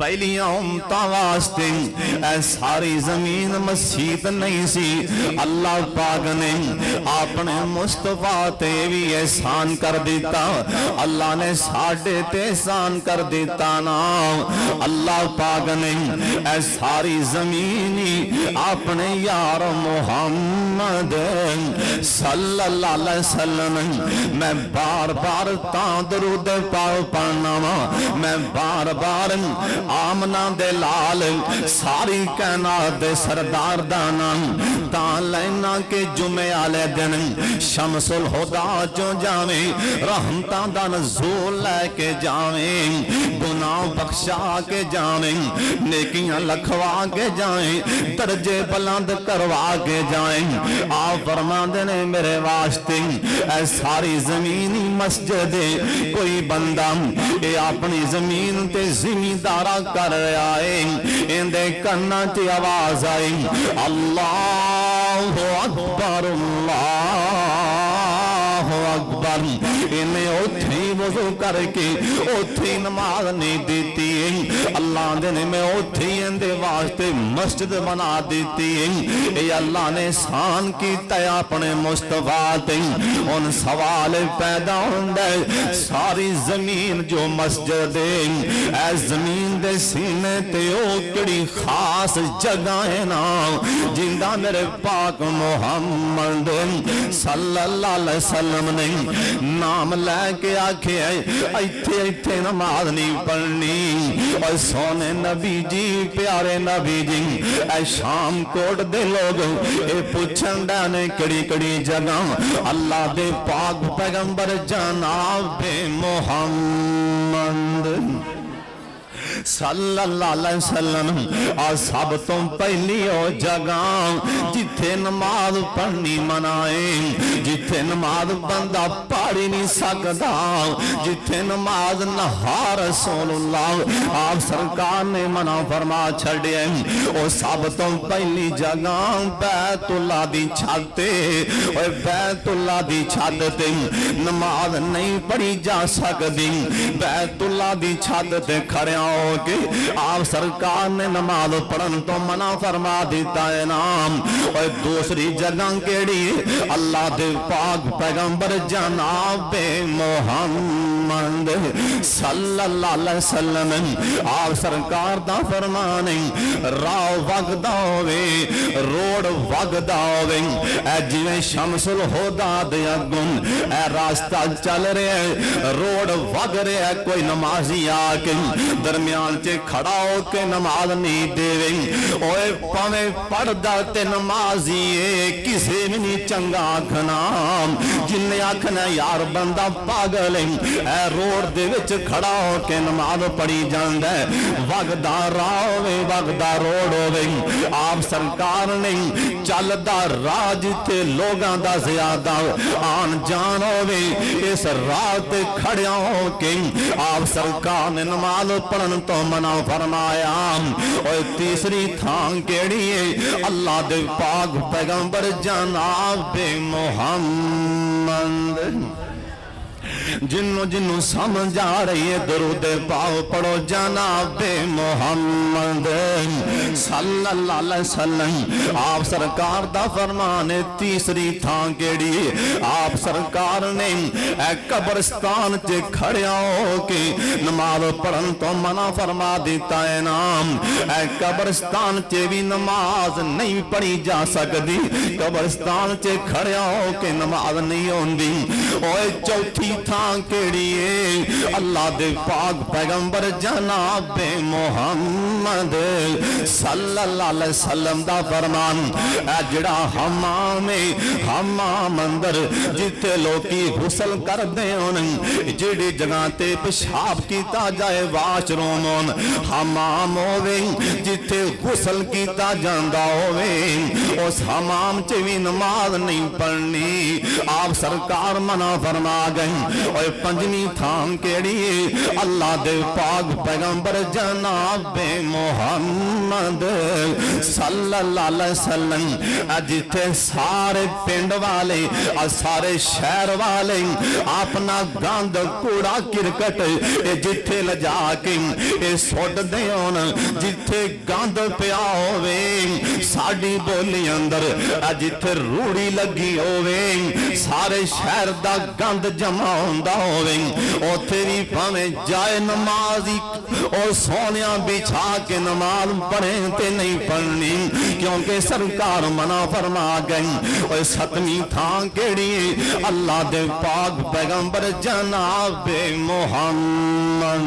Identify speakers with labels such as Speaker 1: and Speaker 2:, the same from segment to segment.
Speaker 1: پہلیاں امتاں واسطے اے ساری زمین مسجد نہیں سی، اللہ پاک نے اپنے مصطفیٰ تے بھی احسان کر دیتا، اللہ نے ساڈے تے احسان کر دیتا نا۔ اللہ پاک نے اے ساری زمینی اپنے یار محمد صلی اللہ علیہ وسلم، میں بار بار تاں درود پاک پڑھنا وا، میں بار بار آمنہ دے لال ساری کائنات دے سردار دانا تاں لینا کے جمعے آلے دن شمس الہدا جو جاویں، رحمتاں دا نزول لے کے جاویں، گناہ بخشا کے جاویں، نیکیاں لکھوا کے جائیں، درجے بلند کروا کے جائیں۔ آپ فرما دینے میرے واسطے اے ساری زمینی مسجد کوئی بندہ اے اپنی زمین تے زمیندارہ کر رہا ہے، اندے کنہ تی آواز آئی اللہ اکبر اللہ اکبر، انہیں اتھی وضو کر کے اتھی نماز نہیں دیتی ہے، اللہ دینے میں اتھی اندے واسطے مسجد بنا دیتی ہے۔ اے اللہ نے احسان کیتا ہے اپنے مصطفیٰ تے، ان سوال پیدا ہوندے ساری زمین جو مسجد ہے، اے زمین دے سینے تے او کڑی خاص جگہ ہے نا جندہ میرے پاک محمد صلی اللہ علیہ وسلم نے نام لے کے آکھے ایتھے ایتھے نماز نہیں پڑھنی، اور سونے نبی جی پیارے نبی جی اے شام کوٹ دے لوگ اے پوچھن ڈانے کڑی کڑی جگہ، اللہ دے پاک پیغمبر جناب محمد صلی اللہ علیہ وسلم اور سب تو پہلی او جگہ جتھے نماز پڑھنی منائے، جتھے نماز بندہ پڑھی نہیں سکتا، جتھے نماز نہا رسول اللہ آپ سرکار نے منع فرما چھڑے، او سب تو پہلی جگہ بیت اللہ دی چھتے، اور بیت اللہ دی چھتے نماز نہیں پڑھی جا سکتی، بیت اللہ دی چھتے کھڑے ہو کہ آپ سرکار نے نماز پڑھن تو منع فرما دیتا ہے نام۔ اور دوسری جگہ کیڑی اللہ دے پاک پیغمبر جناب محمد صلی اللہ علیہ وسلم آپ سرکار دا فرمانے راہ وگدا ہوئے روڈ وگدا ہوئے، اے جویں شمس الہدا دے اگوں اے راستہ چل رہے روڈ وگ رہے، کوئی نمازی آکے درمیان چے کھڑا ہو کے نماز نہیں دے ویں، اوے پاویں پڑھدا تے نمازی کسے بھی نہیں چنگا آکھنا، جن نے آکھنا یار بندہ پاگل اے روڈ دے وچ کھڑا ہو کے نماز پڑھی جاندا ہے، وگدا راہ ہوے وگدا روڈ ہوے، آپ سرکار نے چلدا راہ جتے لوگاں دا زیادہ آن جان ہوے، اس راہ تے کھڑیا ہو کے آپ سرکار نے نماز پڑھن تو منع فرمایا۔ اور تیسری تھان کیڑی ہے اللہ دے پاک پیغمبر جناب محمد جنوں جنوں سمجھ آ رہی ہے درود پاؤ پڑھو جناب محمد صلی اللہ علیہ وسلم آپ سرکار دا فرمانے تیسری تھان کیڑی آپ سرکار نے اے قبرستان چے کھڑیا ہو کے نماز پڑھن تو منع فرما دیتا ہے نام، اے قبرستان چے بھی نماز نہیں پڑھی جا سکتی، قبرستان چے کھڑیا ہو کے نماز نہیں ہوندی۔ اوے چوتھی تھان کیڑی ہے اللہ دے پاک پیغمبر جناب محمد صلی اللہ علیہ وسلم دا فرمان، اے جڑا حمام اندر جتے لوکی غسل کر دے ہون، جڑی جگہ تے پیشاب کیتا جائے واش روم ہون، حمام ہووے جتے غسل کیتا جاندا ہووے، اس حمام چ وی نماز نہیں پڑھنی، آپ سرکار منع فرما گئے۔ اور پنجمی تھان کیڑی اللہ دے پاک پیغمبر جناب محمد محمد صلی اللہ علیہ وسلم جتھے سارے پنڈ والے سارے شہر والے اپنا گند کوڑا کرکٹ جتھے لجا کے سٹ دیون جتھے گند پیا ہووے ساڈی بولی اندر جتھے روڑی لگی ہووے سارے شہر دا گند جمع ہوندا ہووے اوتھے بھی پاویں جائے نمازی اور سونیاں بچھا کے نماز پڑھیں تے نہیں پڑھنی کیونکہ سرکار منع فرما گئی اور ستویں تھان کیڑی اللہ دے پاک پیغمبر جناب محمد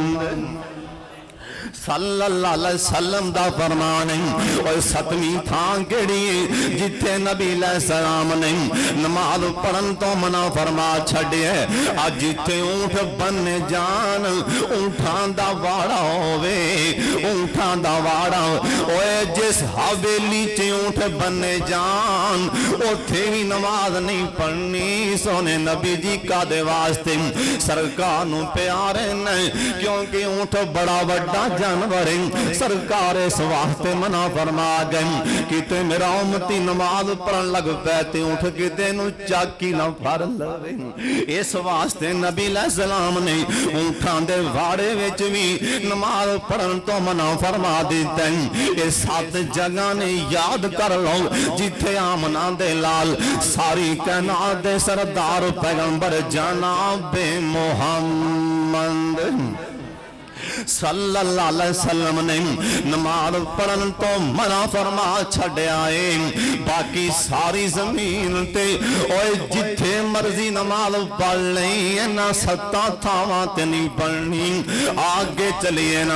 Speaker 1: صلی اللہ علیہ وسلم دا فرمان ہے اور ستویں تھان کیڑی جتھے نبی علیہ السلام نے نماز پڑھن تو منع فرما چھڈے اج جتھے اونٹ بننے جان اونٹاں دا واڑا ہووے اونٹاں دا واڑا اوے جس حویلی چ اونٹ بننے جان اوتھے بھی نماز نہیں پڑھنی سونے نبی جی کا دے واسطے سرکار نو پیارے نے کیونکہ اونٹ بڑا وڈا جانور سرکار اس واسطے منع فرما گئی کہ تے میرا امتی نماز پڑھن لگ پے تے اٹھ کے تینوں چاکی نہ پھڑ لوے اس واسطے نبی علیہ السلام نے اونٹاں دے واڑے وچ بھی نماز پڑھن تو منع فرما دتا اے 7 جگہ نے یاد کر لو جتھے آمنہ دے لال ساری کائنات دے سردار پیغمبر جناب محمد صلی اللہ علیہ وسلم نے نماز پڑھن تو منع فرما چھڈے آئے باقی ساری زمین تے اوے جتھے مرضی نماز پڑھ لیں نہ 7 تھاواں تے نہیں پڑھنی آگے چلیے نا